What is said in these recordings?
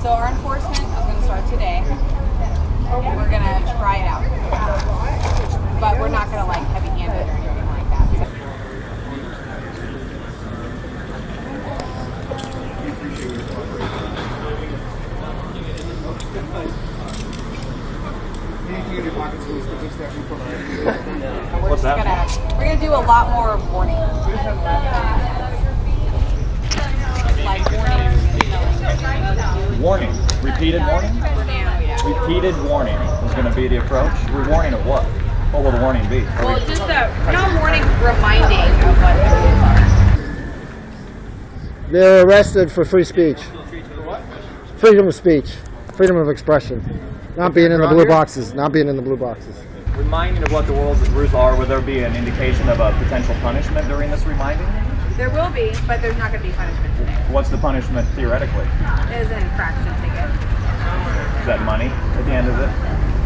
So our enforcement is going to start today. We're going to try it out. But we're not going to like heavy-hand it or anything like that. So. What's that? We're going to do a lot more warning. Like warning. Repeated warning? Repeated warning is going to be the approach. Warning of what? What will the warning be? Well, just a warning reminding of what the rules are. They're arrested for free speech. Freedom of speech. Freedom of expression. Not being in the blue boxes. Not being in the blue boxes. Reminding of what the rules are, will there be an indication of a potential punishment during this reminding? There will be, but there's not going to be punishment today. What's the punishment theoretically? It is an infraction ticket. Is that money at the end of it?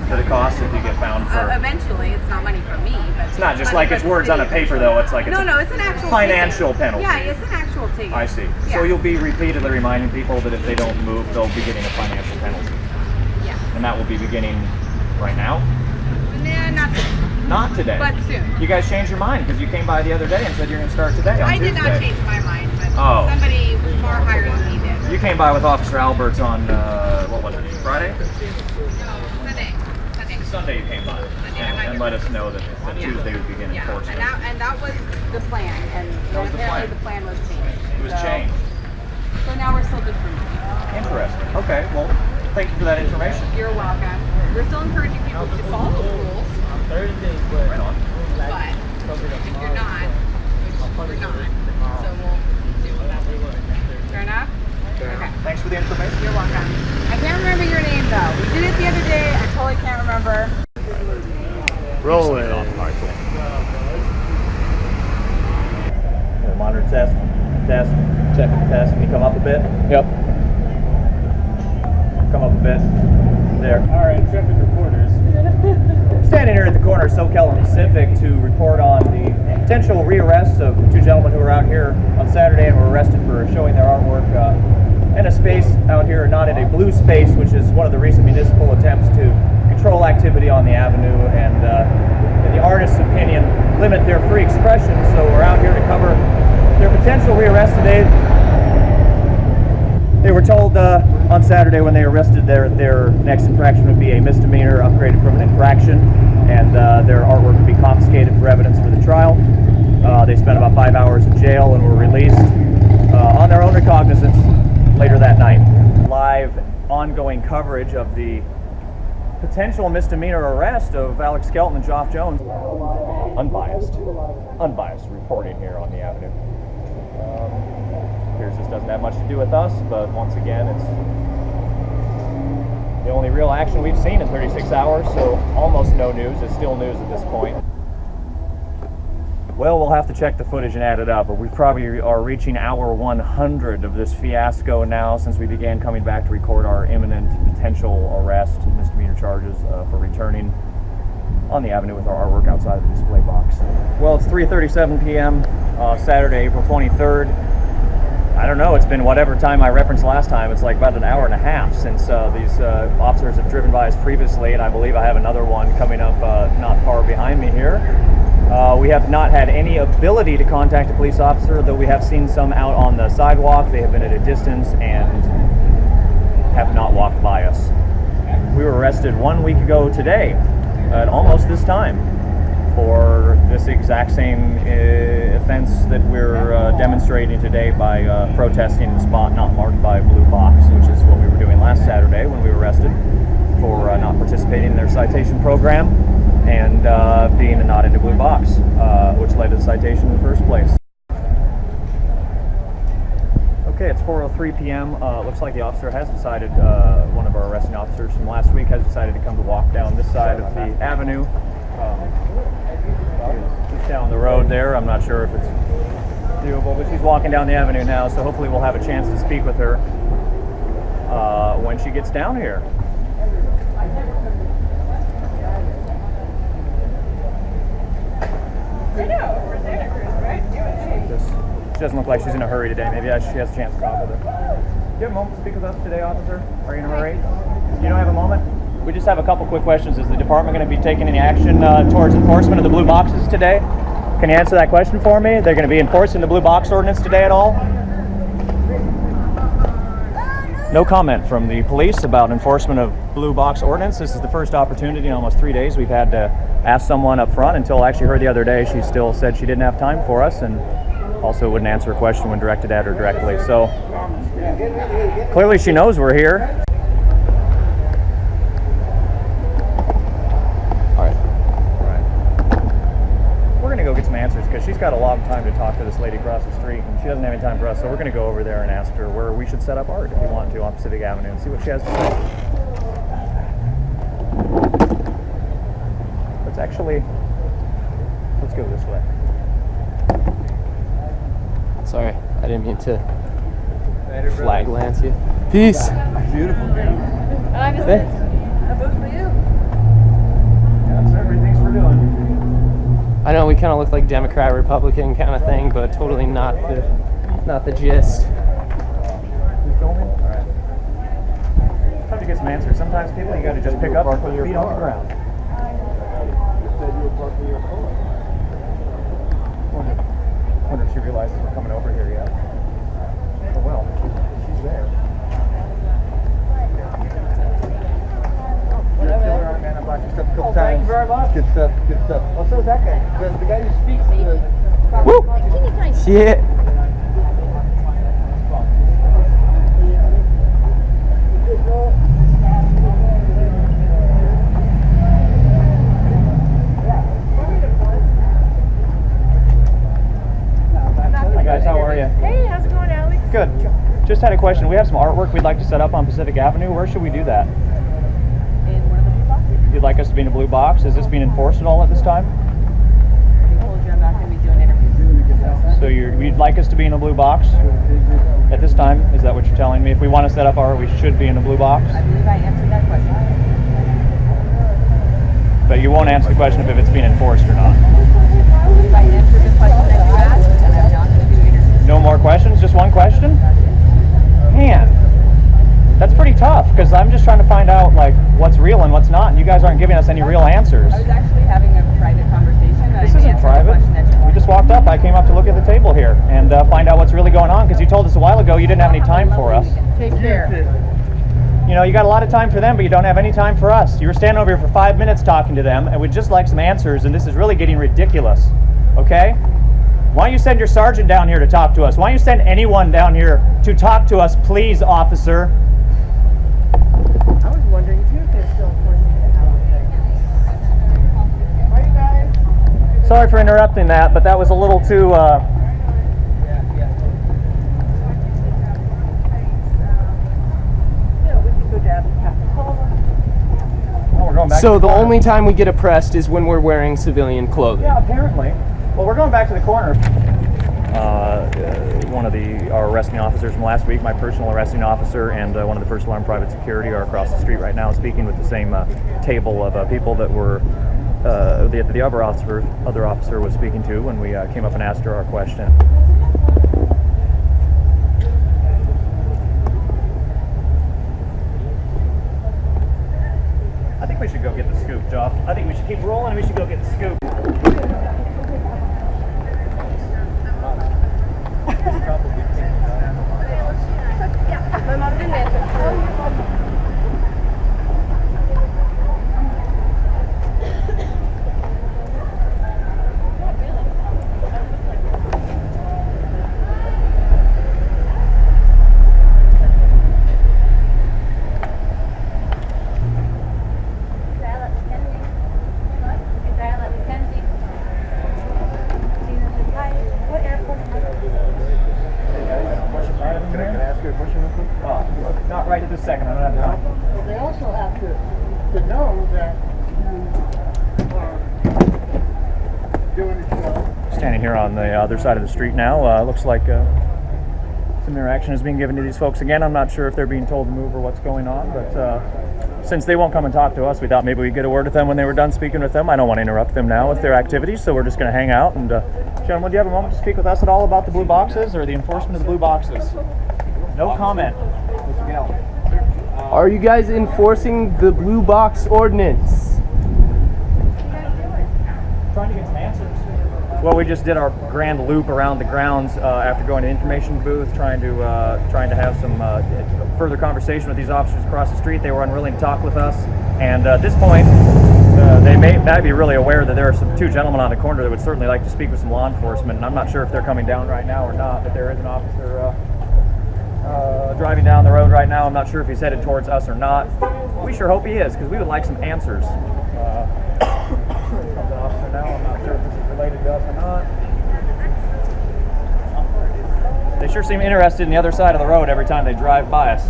That it costs if you get found for... Eventually, it's not money for me, but... It's not just like it's words on a paper, though. It's like it's no, it's an actual financial ticket. penalty. Yeah, it's an actual ticket. I see. Yeah. So you'll be repeatedly reminding people that if they don't move, they'll be getting a financial penalty. Yeah. And that will be beginning right now? Nah, not today. Not today. But soon. You guys changed your mind because you came by the other day and said you're going to start today. I did not change my mind, but somebody far higher than me did. You came by with Officer Alberts on, what was it, Friday? Sunday you came by and let us know that Tuesday would begin enforcement. And that was the plan, and apparently the plan was changed. It was changed. So now we're still just reminding. Interesting. Okay, well, thank you for that information. You're welcome. We're still encouraging people to follow the rules. Right on. But if you're not, we're not. So we'll do that. Fair enough? Okay. Thanks for the information. You're welcome. I can't remember your name though. We did it the other day. I totally can't remember. Rolling. Monitor test. Check the test. Can you come up a bit? Yep. Come up a bit. There. All right, traffic reporters. Standing here at the corner of Skelton and Pacific to report on the potential rearrests of two gentlemen who were out here on Saturday and were arrested for showing their artwork in a space out here, not in a blue space, which is one of the recent municipal attempts to control activity on the avenue and, in the artist's opinion, limit their free expression. So we're out here to cover their potential rearrest today. They were told on Saturday when they arrested their next infraction would be a misdemeanor upgraded from an infraction, and their artwork would be confiscated for evidence for the trial. They spent about 5 hours in jail and were released on their own recognizance later that night. Live ongoing coverage of the potential misdemeanor arrest of Alex Skelton and Joff Jones. Unbiased reporting here on the avenue. Appears this doesn't have much to do with us, but once again, it's the only real action we've seen in 36 hours, so almost no news. It's still news at this point. Well, we'll have to check the footage and add it up, but we probably are reaching hour 100 of this fiasco now since we began coming back to record our imminent potential arrest, misdemeanor charges for returning on the avenue with our artwork outside of the display box. Well, it's 3:37 p.m. Saturday, April 23rd. I don't know, it's been whatever time I referenced last time. It's like about an hour and a half since these officers have driven by us previously, and I believe I have another one coming up not far behind me here. We have not had any ability to contact a police officer, though we have seen some out on the sidewalk. They have been at a distance and have not walked by us. We were arrested 1 week ago today, at almost this time, for this exact same offense that we're demonstrating today by protesting the spot not marked by a blue box, which is what we were doing last Saturday when we were arrested for not participating in their citation program and being a not in a blue box, which led to the citation in the first place. Okay, it's 4:03 p.m. Looks like the officer has decided, one of our arresting officers from last week has decided to come to walk down this side of the avenue. Just down the road there. I'm not sure if it's doable, but she's walking down the avenue now, so hopefully we'll have a chance to speak with her when she gets down here. I know, we're Santa Cruz, right? She doesn't look like she's in a hurry today. Maybe she has a chance to talk with her. you have a moment to speak with us today, officer? Are you in a hurry? You don't have a moment? We just have a couple quick questions. Is the department going to be taking any action towards enforcement of the blue boxes today? Can you answer that question for me? They're going to be enforcing the blue box ordinance today at all? No comment from the police about enforcement of blue box ordinance. This is the first opportunity in almost 3 days we've had to ask someone up front. Until I actually heard the other day, she still said she didn't have time for us and also wouldn't answer a question when directed at her directly. So clearly she knows we're here. We're going to go get some answers because she's got a long time to talk to this lady across the street and she doesn't have any time for us. So we're going to go over there and ask her where we should set up art if we want to on Pacific Avenue and see what she has to say. Let's go this way. Sorry, I didn't mean to flag lance you. Peace. Beautiful. Thanks. Yeah, sir, everything's for doing. I know we kind of look like Democrat, Republican kind of thing, but totally not the gist. You filming? All right. Time to get some answers. Sometimes people you got to just pick up and put your feet on the ground. Wonder if she realizes we're coming over here yet. Oh well, she's there. Thank you very much. Good stuff, good stuff. Oh, so is that guy. The guy who speaks. Woo! Shit. Hi guys, how are you? Hey, how's it going, Alex? Good. Just had a question. We have some artwork we'd like to set up on Pacific Avenue. Where should we do that? In one of the blue boxes. You'd like us to be in a blue box? Is this being enforced at all at this time? I told you I'm not going to be doing interviews. So you'd like us to be in a blue box at this time? Is that what you're telling me? If we want to set up art, we should be in a blue box? I believe I answered that question. But you won't answer the question if it's being enforced or not. I believe I answered the question that you asked, and I'm not going to do interviews. No more questions? Just one question? Man, that's pretty tough because I'm just trying to find out like what's real and what's not, and you guys aren't giving us any real answers. I was actually having a private conversation. This isn't private. We just walked up. I came up to look at the table here and find out what's really going on because you told us a while ago you didn't have any time for us. Take care. You know, you got a lot of time for them, but you don't have any time for us. You were standing over here for 5 minutes talking to them, and we'd just like some answers, and this is really getting ridiculous, okay? Why don't you send your sergeant down here to talk to us? Why don't you send anyone down here to talk to us, please, officer? I was wondering, too, if they're still enforcing the hour thing. Are you guys? Sorry for interrupting that, but that was a little too... So the only time we get oppressed is when we're wearing civilian clothing. Yeah, apparently. Well, we're going back to the corner. One of our arresting officers from last week, my personal arresting officer, and one of the first alarm private security are across the street right now speaking with the same table of people that were the other officer was speaking to when we came up and asked her our question. I think we should go get the scoop, Joff. I think we should keep rolling and we should go get the scoop. Not right at this second. I don't have time. Well, they also have to know that you are doing it. Standing here on the other side of the street now. Looks like some interaction is being given to these folks again. I'm not sure if they're being told to move or what's going on, but since they won't come and talk to us, we thought maybe we'd get a word with them when they were done speaking with them. I don't want to interrupt them now with their activities, so we're just going to hang out. And gentlemen, do you have a moment to speak with us at all about the blue boxes or the enforcement of the blue boxes? No comment. Are you guys enforcing the blue box ordinance? Trying to get some answers. Well, we just did our grand loop around the grounds after going to information booth, trying to have some further conversation with these officers across the street. They were unwilling to talk with us, and at this point, they might be really aware that there are two gentlemen on the corner that would certainly like to speak with some law enforcement. And I'm not sure if they're coming down right now or not, but there is an officer driving down the road right now. I'm not sure if he's headed towards us or not. We sure hope he is, because we would like some answers. Comes an officer now. I'm not sure if this is related to us or not. They sure seem interested in the other side of the road every time they drive by us.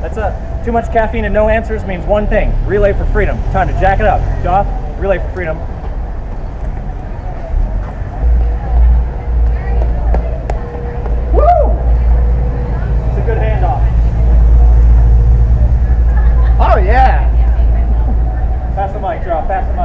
That's too much caffeine and no answers means one thing: relay for freedom. Time to jack it up. Joff, relay for freedom. Woo! It's a good handoff. Oh yeah. Pass the mic, Joff. Pass the mic.